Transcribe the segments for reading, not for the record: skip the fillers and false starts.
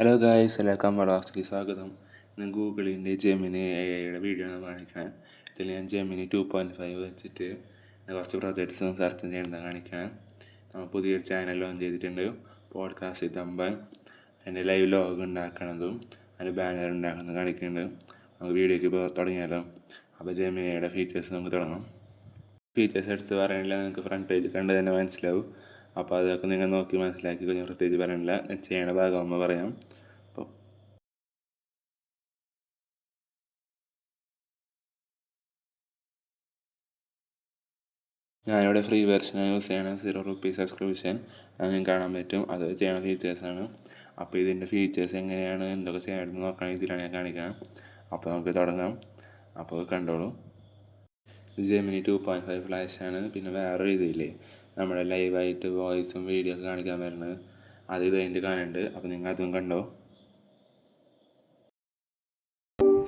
Hello guys, എല്ലാവർക്കും മലയാളത്തിലേക്ക് സ്വാഗതം. ഇന്ന് ഗൂഗിളിൻ്റെ ജെമിനി AI വീഡിയോ ആണ് കാണിക്കണേ. ഇതിൽ ഞാൻ ജെമിനി 2.5 വെച്ചിട്ട് കുറച്ച് പ്രൊജക്ട്സും സെർച്ച് ചെയ്യുന്നത് കാണിക്കണേ. നമ്മൾ പുതിയൊരു ചാനൽ ലോഞ്ച് ചെയ്തിട്ടുണ്ട്, പോഡ്കാസ്റ്റ് തമ്പാൻ. അതിൻ്റെ ലൈവ് ലോഗ് ഉണ്ടാക്കണതും അതിൻ്റെ ബാനർ ഉണ്ടാക്കുന്നത് കാണിക്കുന്നുണ്ട്. നമുക്ക് വീഡിയോയ്ക്ക് ഇപ്പോൾ തുടങ്ങിയാലോ. അപ്പോൾ ജെമിനിയുടെ ഫീച്ചേഴ്സ് നമുക്ക് തുടങ്ങാം. ഫീച്ചേഴ്സ് എടുത്ത് പറയണില്ല, നിങ്ങൾക്ക് ഫ്രണ്ട് പേജ് കണ്ട് തന്നെ മനസ്സിലാവും. അപ്പോൾ അതൊക്കെ നിങ്ങൾ നോക്കി മനസ്സിലാക്കി കഴിഞ്ഞാൽ പ്രത്യേകിച്ച് പറയണില്ല, ചെയ്യണ ഭാഗമാകുമ്പോൾ പറയാം. അപ്പോൾ ഞാനിവിടെ ഫ്രീ വെർഷൻ യൂസ് ചെയ്യണം, ₹0 സബ്സ്ക്രിപ്ഷൻ. അങ്ങനെ കാണാൻ പറ്റും, അത് ചെയ്യണ ഫീച്ചേഴ്സാണ്. അപ്പോൾ ഇതിൻ്റെ ഫീച്ചേഴ്സ് എങ്ങനെയാണ്, എന്തൊക്കെ ചെയ്യണമെന്ന് നോക്കുകയാണെങ്കിൽ ഇതിലാണ് ഞാൻ കാണിക്കണം. അപ്പോൾ നമുക്ക് തുടങ്ങാം. അപ്പോൾ കണ്ടോളൂ. ജെമിനി 2.5 ഫ്ലാഷാണ്. പിന്നെ വേറെ രീതിയില്ലേ നമ്മുടെ ലൈവായിട്ട് വോയിസും വീഡിയോ ഒക്കെ കാണിക്കാൻ വരുന്നത്, അത് ഇത് കഴിഞ്ഞിട്ട് കാണുന്നുണ്ട്. അപ്പോൾ നിങ്ങൾ അതും കണ്ടോ.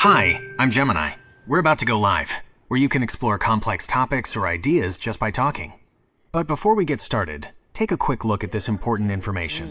Hi, I'm Gemini. We're about to go live, where you can explore complex topics or ideas just by talking. But before we get started, take a quick look at this important information.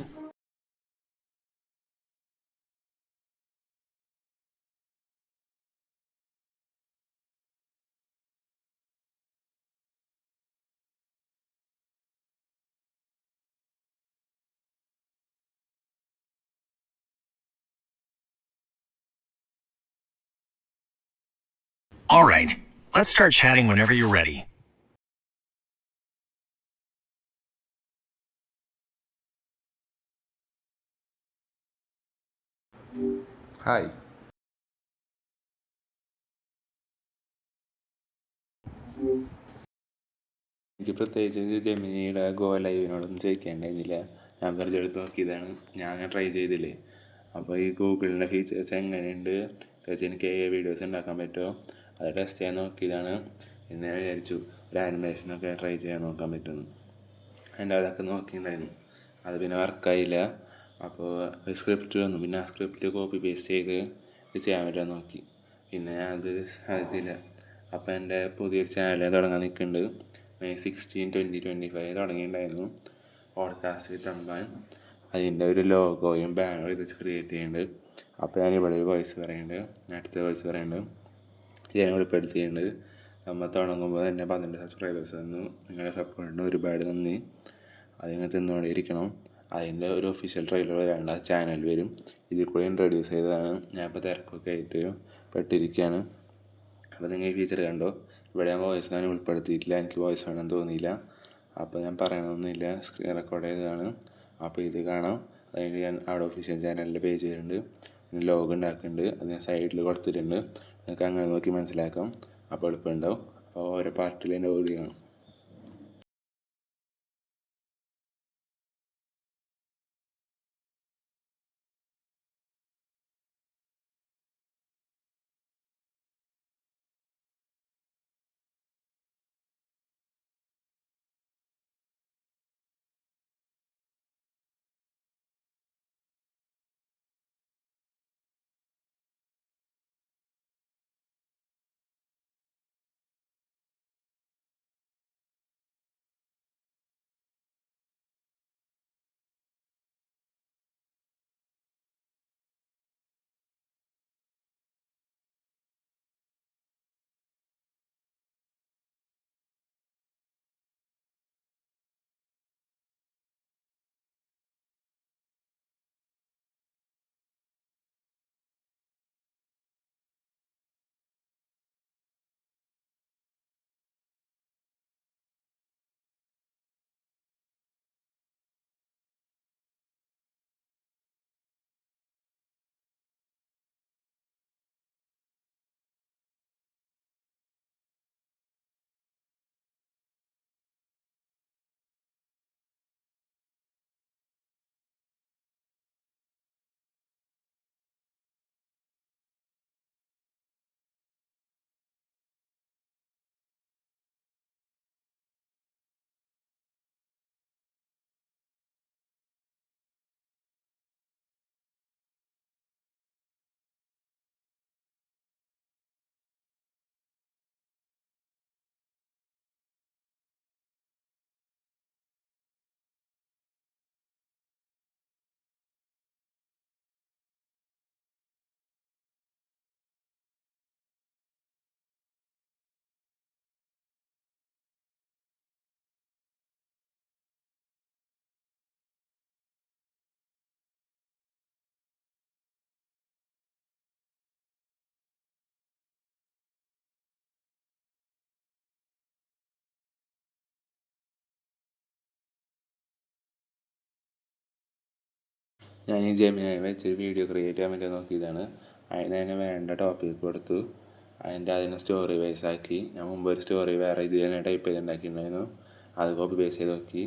All right, let's start chatting whenever you're ready. Hi. എനിക്ക് പ്രത്യേകിച്ച് ജെമിനിയുടെ go ലൈവിനോടൊന്നും ചോദിക്കേണ്ടിയിരുന്നില്ല. ഞാൻ വെറുതെ എടുത്ത് നോക്കിയതാണ്, ഞാൻ try ചെയ്തില്ലേ. അപ്പോൾ ഈ ഗൂഗിളിൻ്റെ ഫീച്ചേഴ്സ് എങ്ങനെയുണ്ട് ചോദിച്ചാൽ എനിക്ക് വീഡിയോസ് ഉണ്ടാക്കാൻ പറ്റുമോ, അത് ടെസ്റ്റ് ചെയ്യാൻ നോക്കിയതാണ്. പിന്നെ ഞാൻ വിചാരിച്ചു ഒരു ആനിമേഷനൊക്കെ ട്രൈ ചെയ്യാൻ നോക്കാൻ പറ്റുമെന്ന്. എൻ്റെ അതൊക്കെ നോക്കിയിട്ടുണ്ടായിരുന്നു, അത് പിന്നെ വർക്കായില്ല. അപ്പോൾ സ്ക്രിപ്റ്റ് വന്നു, പിന്നെ ആ സ്ക്രിപ്റ്റ് കോപ്പി പേസ്റ്റ് ചെയ്ത് ചെയ്യാൻ പറ്റുമോ നോക്കി. പിന്നെ അത് സാധിച്ചില്ല. അപ്പോൾ എൻ്റെ പുതിയൊരു ചാനൽ തുടങ്ങാൻ നിൽക്കുന്നുണ്ട്. May 16, 2025 തുടങ്ങിയിട്ടുണ്ടായിരുന്നു, പോഡ്കാസ്റ്റ് തമ്പാൻ. അതിൻ്റെ ഒരു ലോഗോയും ബാനറും ഇത് ക്രിയേറ്റ് ചെയ്യുന്നുണ്ട്. അപ്പോൾ ഞാനിവിടെ ഒരു വോയിസ് പറയുന്നുണ്ട്, അടുത്ത വോയിസ് പറയുന്നുണ്ട്, ഞാൻ ഉൾപ്പെടുത്തിയിട്ടുണ്ട്. നമ്മൾ തുടങ്ങുമ്പോൾ തന്നെ 12 സബ്സ്ക്രൈബേഴ്സ് വന്നു. നിങ്ങളുടെ സപ്പോർട്ടിന് ഒരുപാട് നന്ദി. അതിങ്ങനെ തിന്നുകൊണ്ടിരിക്കണം. അതിൻ്റെ ഒരു ഒഫീഷ്യൽ ട്രെയിലർ വരാണ്ട്, ആ ചാനൽ വരും. ഇതിൽ കൂടെ ഇൻട്രൊഡ്യൂസ് ചെയ്തതാണ്. ഞാൻ ഇപ്പോൾ തിരക്കൊക്കെ ആയിട്ട് പെട്ടിരിക്കുകയാണ്. അപ്പോൾ നിങ്ങൾ ഈ ഫീച്ചർ കണ്ടോ. ഇവിടെ ഞാൻ വോയിസ് ഞാൻ ഉൾപ്പെടുത്തിയിട്ടില്ല, എനിക്ക് വോയിസ് വേണമെന്ന് തോന്നിയില്ല. അപ്പോൾ ഞാൻ പറയണമെന്നില്ല, സ്ക്രീൻ റെക്കോർഡ് ചെയ്തതാണ്. അപ്പോൾ ഇത് കാണാം. അതിന് ഞാൻ അവിടെ ഒഫീഷ്യൽ ചാനലിൻ്റെ പേജ് വരുന്നുണ്ട്, പിന്നെ ലോഗോ ഉണ്ടാക്കുന്നുണ്ട്, അത് ഞാൻ സൈഡിൽ കൊടുത്തിട്ടുണ്ട്. നിങ്ങൾക്ക് അങ്ങനെ നോക്കി മനസ്സിലാക്കാം. അപ്പോൾ എളുപ്പമുണ്ടാവും. അപ്പോൾ ഓരോ പാർട്ടിൽ തന്നെ ഓടി കാണും. ഞാൻ ഈ ജെമിനായി വെച്ചൊരു വീഡിയോ ക്രിയേറ്റ് ചെയ്യാൻ വേണ്ടി നോക്കിയതാണ്. അതിന് വേണ്ട ടോപ്പിക് കൊടുത്തു, അതിന് സ്റ്റോറി ബേസ് ആക്കി. ഞാൻ മുമ്പ് ഒരു സ്റ്റോറി വേറെ ഇതിൽ തന്നെ ടൈപ്പ് ചെയ്ത് ഉണ്ടാക്കിയിട്ടുണ്ടായിരുന്നു. അത് കോപ്പി പേസ്റ്റ് ചെയ്ത് നോക്കി.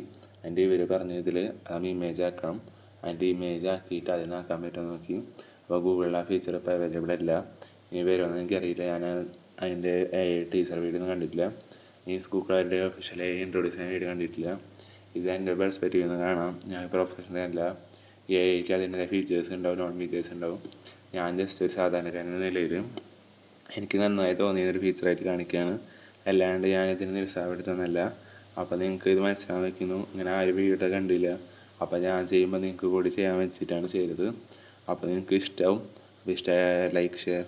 എൻ്റെ ഇവർ പറഞ്ഞ ഇതിൽ അത് ഇമേജ് ആക്കണം. അതിൻ്റെ ഇമേജ് ആക്കിയിട്ട് അതിനാക്കാൻ പറ്റുമോ നോക്കി. അപ്പോൾ ഗൂഗിളിൽ ആ ഫീച്ചർ ഇപ്പോൾ അവൈലബിൾ അല്ല. ഇനി വരുമെന്ന് എനിക്കറിയില്ല. ഞാൻ അതിൻ്റെ ടീസർ വീഡിയോ ഒന്നും കണ്ടിട്ടില്ല. ഈ ഗൂഗിളിൻ്റെ ഒഫീഷ്യലായി ഇൻട്രൊഡ്യൂസ് ചെയ്യുന്ന വീഡിയോ കണ്ടിട്ടില്ല. ഇത് എൻ്റെ പെർസ്പെക്റ്റീവിൽ നിന്ന് കാണാം. ഞാൻ പ്രൊഫഷണൽ അല്ല. എഐക്ക് അതിൻ്റെ ഫീച്ചേഴ്സ് ഉണ്ടാവും, നോൺ ഫീച്ചേഴ്സ് ഉണ്ടാവും. ഞാൻ ജസ്റ്റ് ഒരു സാധാരണക്കാരൻ എന്ന നിലയിൽ എനിക്ക് നന്നായി തോന്നിയൊരു ഫീച്ചറായിട്ട് കാണിക്കുകയാണ്. അല്ലാണ്ട് ഞാനിതിന് നിരുത്സാഹപ്പെടുത്തുന്നതല്ല. അപ്പോൾ നിങ്ങൾക്ക് ഇത് മനസ്സിലാക്കാൻ വയ്ക്കുന്നു. ഇങ്ങനെ ആരും വീഡിയോ കണ്ടില്ല. അപ്പോൾ ഞാൻ ചെയ്യുമ്പോൾ നിങ്ങൾക്ക് കൂടി ചെയ്യാൻ വെച്ചിട്ടാണ് ചെയ്തത്. അപ്പോൾ നിങ്ങൾക്ക് ഇഷ്ടമാവും. അപ്പോൾ ഇഷ്ടമായ ലൈക്ക്, ഷെയർ.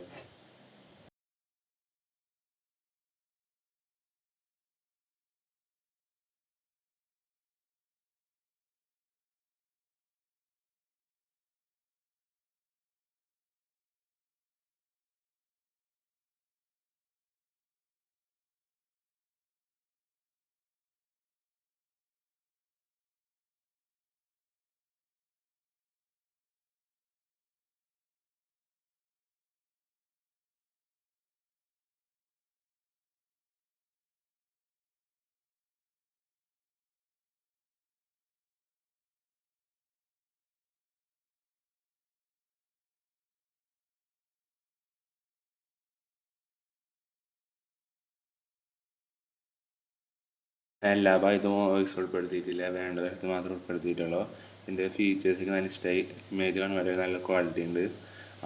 എല്ലാ ഭാഗത്തും വോയിസ് ഉൾപ്പെടുത്തിയിട്ടില്ല, വേണ്ട തരത്തിൽ മാത്രം ഉൾപ്പെടുത്തിയിട്ടുള്ളൂ. ഇതിൻ്റെ ഫീച്ചേഴ്സൊക്കെ നല്ല ഇഷ്ടമായി. ഇമേജ് കാണാൻ വളരെ നല്ല ക്വാളിറ്റി ഉണ്ട്.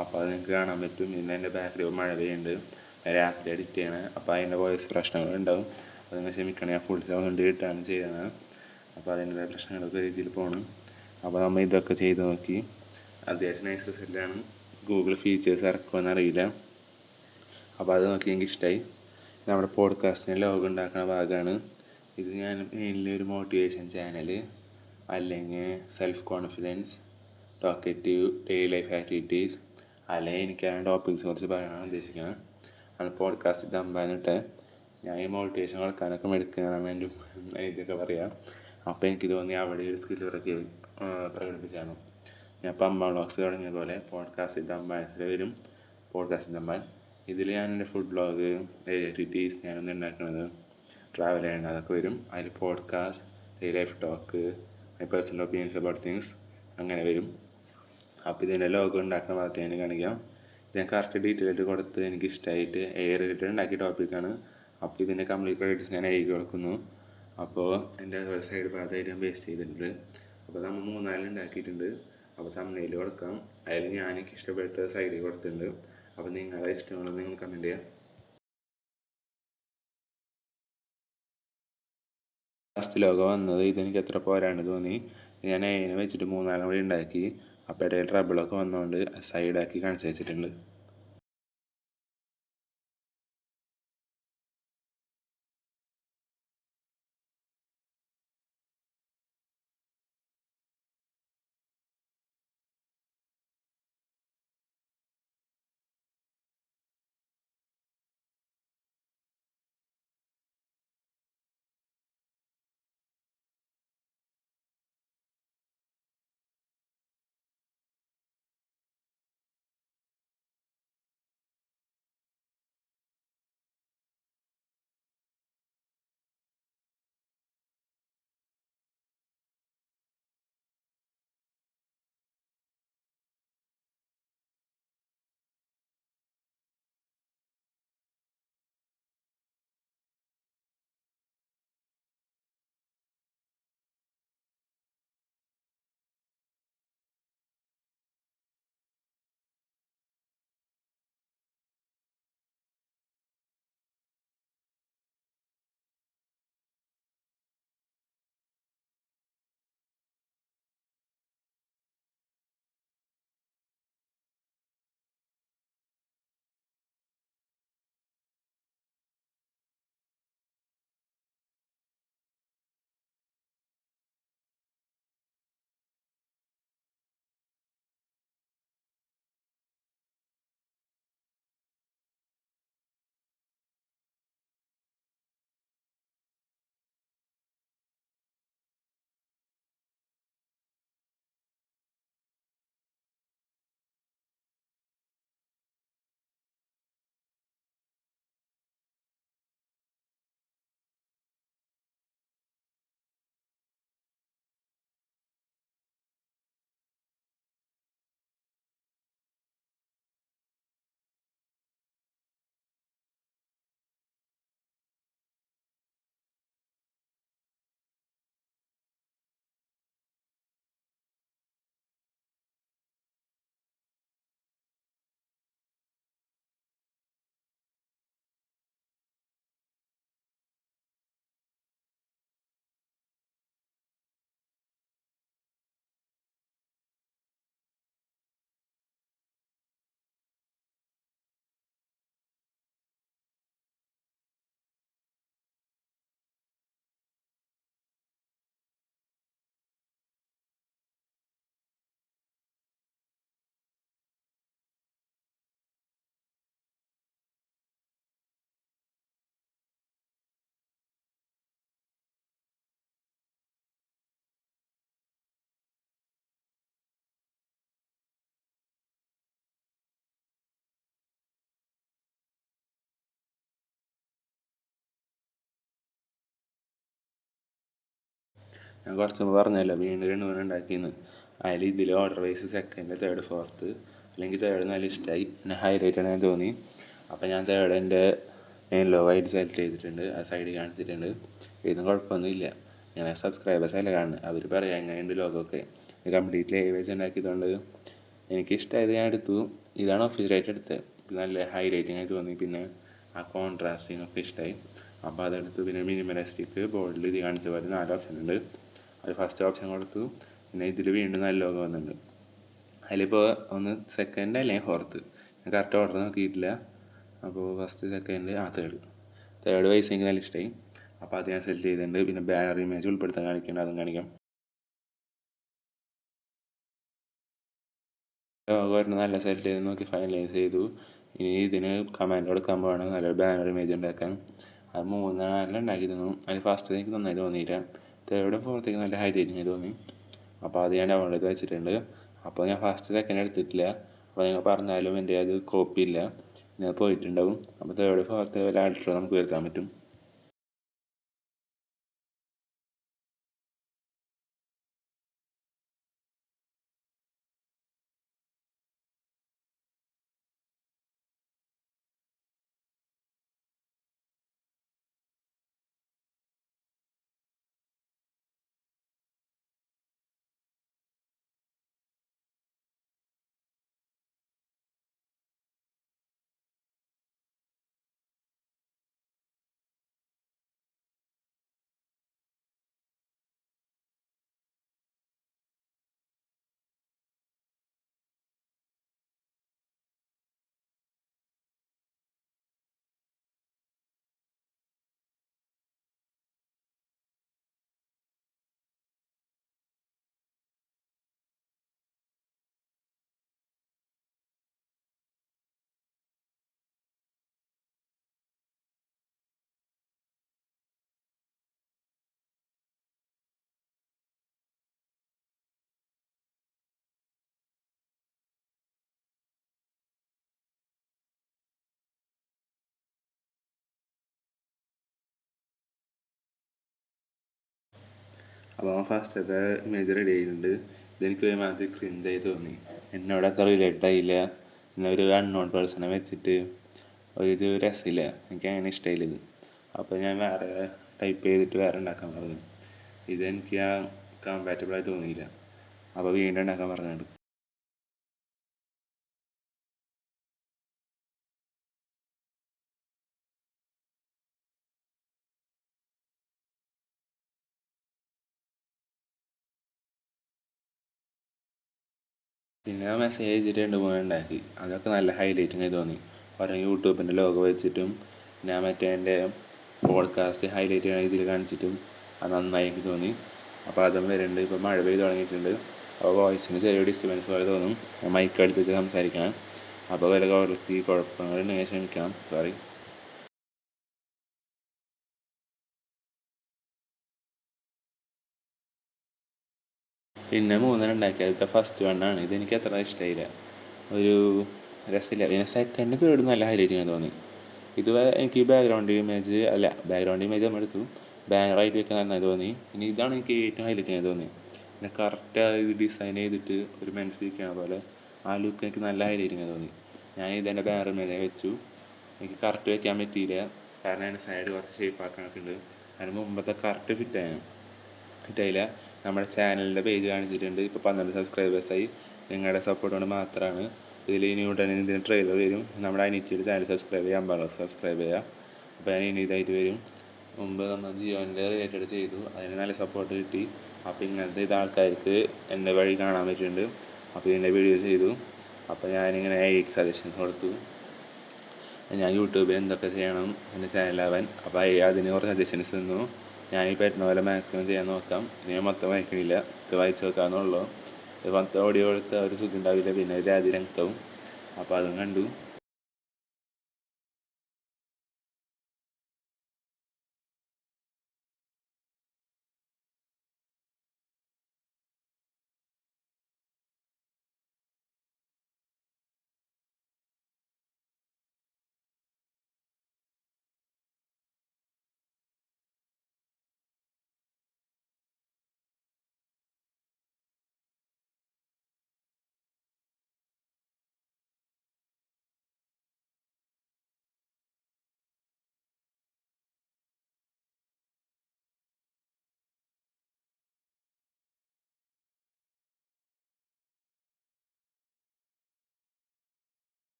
അപ്പോൾ അത് നിങ്ങൾക്ക് കാണാൻ പറ്റും. പിന്നെ എൻ്റെ ബാക്ക്ഗ്രൗണ്ട് മഴ പെയ്യുന്നുണ്ട്, രാത്രി എഡിറ്റ് ചെയ്യണം. അപ്പോൾ അതിൻ്റെ വോയിസ് പ്രശ്നങ്ങളുണ്ടാവും. അപ്പോൾ നിങ്ങൾ ക്ഷമിക്കണം. ഞാൻ ഫുൾ സൗണ്ട് ഇട്ടാണ് ചെയ്യണത്. അപ്പോൾ അതിൻ്റെ പ്രശ്നങ്ങളൊക്കെ രീതിയിൽ പോകണം. അപ്പോൾ നമ്മൾ ഇതൊക്കെ ചെയ്ത് നോക്കി. അത്യാവശ്യം നൈസ് റിസൾട്ടാണ്. ഗൂഗിൾ ഫീച്ചേഴ്സ് ഇറക്കുമെന്ന് അറിയില്ല. അപ്പോൾ അത് നോക്കി എനിക്ക് ഇഷ്ടമായി. നമ്മുടെ പോഡ്കാസ്റ്റിന് ലോഗോ ഉണ്ടാക്കുന്ന ഭാഗമാണ് ഇത്. ഞാൻ മെയിൻലി ഒരു മോട്ടിവേഷൻ ചാനൽ, അല്ലെങ്കിൽ self confidence, talkative, daily life activities, അല്ലെങ്കിൽ എനിക്കാണ് ടോപ്പിക്സ് കുറിച്ച് പറയാനാണ് ഉദ്ദേശിക്കുന്നത്. അത് പോഡ്കാസ്റ്റ് ദമ്പാനിട്ട് ഞാൻ ഈ മോട്ടിവേഷൻ കൊടുക്കാനൊക്കെ മെടുക്കാൻ വേണ്ടി ഇതൊക്കെ പറയാം. അപ്പോൾ എനിക്ക് തോന്നി അവിടെ ഒരു സ്കിൽ പ്രകടിപ്പിച്ചാണ്. ഞാൻ ഇപ്പോൾ അമ്മ വ്ളോഗ്സ് തുടങ്ങിയ പോലെ പോഡ്കാസ്റ്റ് ദമ്പാനത്തിൽ വരും. പോഡ്കാസ്റ്റ് ദമ്പാൻ ഇതിൽ ഞാൻ എൻ്റെ ഫുഡ് ബ്ലോഗ്, ആക്ടിവിറ്റീസ് ഞാനൊന്ന് ഉണ്ടാക്കുന്നത്, ട്രാവൽ ചെയ്യുന്നത്, അതൊക്കെ വരും. അതിൽ podcast, daily life talk, my personal opinions about things അങ്ങനെ വരും. അപ്പോൾ ഇതിൻ്റെ ലോഗോ ഉണ്ടാക്കുന്ന ഭാഗത്ത് ഞാൻ കാണിക്കാം. ഇത് ഞാൻ കറക്റ്റ് ഡീറ്റെയിൽ ആയിട്ട് കൊടുത്ത് എനിക്ക് ഇഷ്ടമായിട്ട് റിലേറ്റഡ് ഉണ്ടാക്കിയ ടോപ്പിക്കാണ്. അപ്പോൾ ഇതിൻ്റെ കംപ്ലീറ്റ് ക്രെഡിറ്റ്സ് ഞാൻ എഴുതി കൊടുക്കുന്നു. അപ്പോൾ എൻ്റെ സൈഡ് ഭാഗത്തായിട്ട് ഞാൻ പേസ്റ്റ് ചെയ്തിട്ടുണ്ട്. അപ്പോൾ നമ്മൾ 3-4 ഉണ്ടാക്കിയിട്ടുണ്ട്. അപ്പോൾ തമ്മിൽ കൊടുക്കാം. അതിൽ ഞാൻ എനിക്ക് ഇഷ്ടപ്പെട്ട സൈഡിൽ കൊടുത്തിട്ടുണ്ട്. അപ്പോൾ നിങ്ങളുടെ ഇഷ്ടമുള്ളത് നിങ്ങൾ കമൻറ്റ് ചെയ്യാം. ഫസ്റ്റ് ലോഗോ വന്നത് ഇതെനിക്ക് എത്ര പോരാണ്ട് തോന്നി. ഞാൻ അതിനെ വെച്ചിട്ട് 3-4 കൂടി ഉണ്ടാക്കി. അപ്പോൾ ഇടയിൽ ട്രബിളൊക്കെ വന്നുകൊണ്ട് സൈഡാക്കി കാണിച്ചു വെച്ചിട്ടുണ്ട്. ഞാൻ കുറച്ച് മുമ്പ് പറഞ്ഞല്ലോ വീണ്ടും 2 ഉണ്ടാക്കിയെന്ന്. അതിൽ ഇതിൽ order wise second, third, fourth, അല്ലെങ്കിൽ തേർഡ് നല്ല ഇഷ്ടമായി, പിന്നെ ഹൈലൈറ്റ് ആണ് തോന്നി. അപ്പോൾ ഞാൻ തേർഡ് എൻ്റെ മെയിൻ ലോഗോ ആയിട്ട് സെലക്ട് ചെയ്തിട്ടുണ്ട്, ആ സൈഡിൽ കാണിച്ചിട്ടുണ്ട്. ഇതും കുഴപ്പമൊന്നുമില്ല. ഞാൻ സബ്സ്ക്രൈബേഴ്സ് അല്ല കാണുന്നത്, അവർ പറയാം എങ്ങനെയുണ്ട് ലോഗോ ഒക്കെ. കംപ്ലീറ്റ്ലി AI വെച്ച് ഉണ്ടാക്കിയതുകൊണ്ട് എനിക്കിഷ്ടമായത് ഞാൻ എടുത്തു. ഇതാണ് ഒഫീഷ്യലായിട്ട് എടുത്തത്. ഇത് നല്ല ഹൈലൈറ്റിംഗ് ആയി തോന്നി, പിന്നെ ആ കോൺട്രാസ്റ്റിംഗ് ഒക്കെ ഇഷ്ടമായി. അപ്പോൾ അതെടുത്തു. പിന്നെ മിനിമലിസ്റ്റിക് ബോർഡിൽ ഇത് കാണിച്ച പോലെ 4 ഓപ്ഷൻ ഉണ്ട്. അത് ഫസ്റ്റ് ഓപ്ഷൻ കൊടുത്തു. പിന്നെ ഇതിൽ വീണ്ടും നല്ല ലോഗോ വന്നിട്ടുണ്ട്. അതിലിപ്പോൾ ഒന്ന് സെക്കൻഡ് അല്ലെങ്കിൽ ഫോർത്ത്, ഞാൻ കറക്റ്റ് ഓർഡർ നോക്കിയിട്ടില്ല. അപ്പോൾ ഫസ്റ്റ്, സെക്കൻഡ്, തേർഡ് വൈസ് എനിക്ക് നല്ല ഇഷ്ടമായി. അപ്പോൾ അത് ഞാൻ സെലക്ട് ചെയ്തിട്ടുണ്ട്. പിന്നെ ബാനർ ഇമേജ് ഉൾപ്പെടുത്താൻ കാണിക്കേണ്ട, അതും കാണിക്കാം. ലോഗോ വരുന്ന നല്ല സെലക്ട് ചെയ്ത് നോക്കി ഫൈനലൈസ് ചെയ്തു. ഇനി ഇതിന് കമാൻഡ് കൊടുക്കാൻ പോകണം, നല്ലൊരു ബാനർ ഇമേജ് ഉണ്ടാക്കാൻ. അത് 3-4 ഉണ്ടാക്കി തന്നു. അതിൽ ഫസ്റ്റ് എനിക്ക് നന്നായി തോന്നിയില്ല, തേർഡും ഫോർത്തേക്ക് നല്ല ഹൈലൈറ്റിങ് തോന്നി. അപ്പോൾ അത് ഞാൻ ഡൗൺലോഡ് ചെയ്ത് വെച്ചിട്ടുണ്ട്. അപ്പോൾ ഞാൻ ഫസ്റ്റ് സെക്കൻഡ് എടുത്തിട്ടില്ല. അപ്പോൾ നിങ്ങൾ പറഞ്ഞാലും എൻ്റെ അത് കോപ്പി ഇല്ല, ഞാൻ പോയിട്ടുണ്ടാവും. അപ്പോൾ തേർഡ് ഫോർത്ത് വല്ല ആൾട്ടർ നമുക്ക് വരുത്താൻ പറ്റും. അപ്പോൾ ഫസ്റ്റത്തെ ഇമേജ് റെഡി ആയിട്ടുണ്ട്. ഇതെനിക്ക് ഒരുമാതിരി ക്രിഞ്ചായി തോന്നി, എന്നോട് അത്ര റിലേറ്റ് ആയില്ല. പിന്നെ ഒരു അൺനോൺ പേഴ്സണെ വെച്ചിട്ട് ഇത് രസമില്ല, എനിക്ക് അങ്ങനെ ഇഷ്ടമായില്ല ഇത്. അപ്പോൾ ഞാൻ വേറെ ടൈപ്പ് ചെയ്തിട്ട് വേറെ ഉണ്ടാക്കാൻ പറഞ്ഞു. ഇതെനിക്ക് ആ കമ്പാറ്റബിളായി തോന്നിയില്ല. അപ്പോൾ വീണ്ടും ഉണ്ടാക്കാൻ പറഞ്ഞിട്ടുണ്ട്. പിന്നെ ആ മെസ്സേജ് ചെയ്തിട്ട് 2-3 ഉണ്ടാക്കി, അതൊക്കെ നല്ല ഹൈലൈറ്റിങ് ആയി തോന്നി. ഓരോ യൂട്യൂബിൻ്റെ ലോഗോ വെച്ചിട്ടും പിന്നെ മറ്റേ എൻ്റെ പോഡ്കാസ്റ്റ് ഹൈലൈറ്റ് ചെയ്യുന്ന രീതിയിൽ കാണിച്ചിട്ടും അത് നന്നായി എനിക്ക് തോന്നി. അപ്പോൾ അതും വരുന്നുണ്ട്. ഇപ്പോൾ മഴ പെയ്ത് തുടങ്ങിയിട്ടുണ്ട്, അപ്പോൾ വോയിസിന് ചെറിയ ഡിസ്റ്റർബൻസ് പോലെ തോന്നും. ഞാൻ മൈക്ക് എടുത്തിട്ട് സംസാരിക്കണം. അപ്പോൾ വല്ല ക്വാളിറ്റി കുഴപ്പങ്ങളുണ്ടെങ്കിൽ ക്ഷമിക്കണം, സോറി. പിന്നെ 3 ഉണ്ടാക്കി. അതിലത്തെ ഫസ്റ്റ് വണ്ണാണ്. ഇതെനിക്ക് അത്ര ഇഷ്ടമായില്ല, ഒരു രസമില്ല. പിന്നെ സെക്കൻഡ്, തേർഡ് നല്ല ഹൈലൈറ്റിങ് തോന്നി. ഇത് എനിക്ക് ബാക്ക്ഗ്രൗണ്ട് ഇമേജ് നമ്മൾ എടുത്തു, ബാനറായിട്ട് വെക്കാൻ നന്നായി തോന്നി. ഇനി ഇതാണ് എനിക്ക് ഏറ്റവും ഹൈലൈറ്റിങ് തോന്നി. പിന്നെ കറക്റ്റ് ഇത് ഡിസൈൻ ചെയ്തിട്ട് ഒരു മെൻ സ്പീക്ക് ചെയ്യണ പോലെ ആ ലുക്ക് എനിക്ക് നല്ല ഹൈലൈറ്റിങ് തോന്നി. ഞാൻ ഇതെൻ്റെ ബാനർ ഇമേജ് വെച്ചു. എനിക്ക് കറക്റ്റ് വയ്ക്കാൻ പറ്റിയില്ല, കാരണം അതിൻ്റെ സൈഡ് കുറച്ച് ഷേപ്പ് ആക്കാനൊക്കെ ഉണ്ട്. അതിന് മുമ്പത്തെ കറക്റ്റ് ഫിറ്റായില്ല. നമ്മുടെ ചാനലിൻ്റെ പേജ് കാണിച്ചിട്ടുണ്ട്. ഇപ്പോൾ 12 സബ്സ്ക്രൈബേഴ്സായി. നിങ്ങളുടെ സപ്പോർട്ട് കൊണ്ട് മാത്രമാണ്. ഇതിൽ ഇനി ഉടനെ ഇതിന് ട്രെയിലർ വരും. നമ്മുടെ അനിയത്തിയുടെ ചാനൽ സബ്സ്ക്രൈബ് ചെയ്യാൻ പാടുള്ളൂ, സബ്സ്ക്രൈബ് ചെയ്യുക. അപ്പോൾ ഞാൻ ഇനി ഇതായിട്ട് വരും. മുമ്പ് നമ്മൾ ജിയോൻ്റെ റിലേറ്റഡ് ചെയ്തു, അതിന് നല്ല സപ്പോർട്ട് കിട്ടി. അപ്പോൾ ഇങ്ങനത്തെ ആൾക്കാർക്ക് എൻ്റെ വഴി കാണാൻ പറ്റുന്നുണ്ട്. അപ്പോൾ ഇതിൻ്റെ വീഡിയോ ചെയ്തു. അപ്പോൾ ഞാനിങ്ങനെ സജഷൻസ് കൊടുത്തു, ഞാൻ യൂട്യൂബിൽ എന്തൊക്കെ ചെയ്യണം എൻ്റെ ചാനലാവാൻ. അപ്പോൾ അതിന് കുറച്ച് സജഷൻസ് തന്നു. ഞാൻ ഈ പറ്റുന്ന പോലെ മാക്സിമം ചെയ്യാൻ നോക്കാം. ഇനി ഞാൻ മൊത്തം വായിക്കണില്ല, ഇത് വായിച്ച് വെക്കാമെന്നുള്ളൂ. ഇത് മൊത്തം ഓഡിയോ എടുത്ത് ഒരു സുഖം ഉണ്ടാവില്ല, പിന്നെ രക്തവും. അപ്പോൾ അതും കണ്ടു.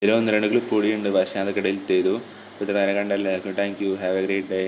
ഇതിൽ 1-2 ക്ലിപ്പ് കൂടി ഉണ്ട്, പക്ഷേ അതൊക്കെ ഡിലീറ്റ് ചെയ്തു. ഇത്ര നേരം കണ്ട എല്ലാവർക്കും thank you. Have A great day.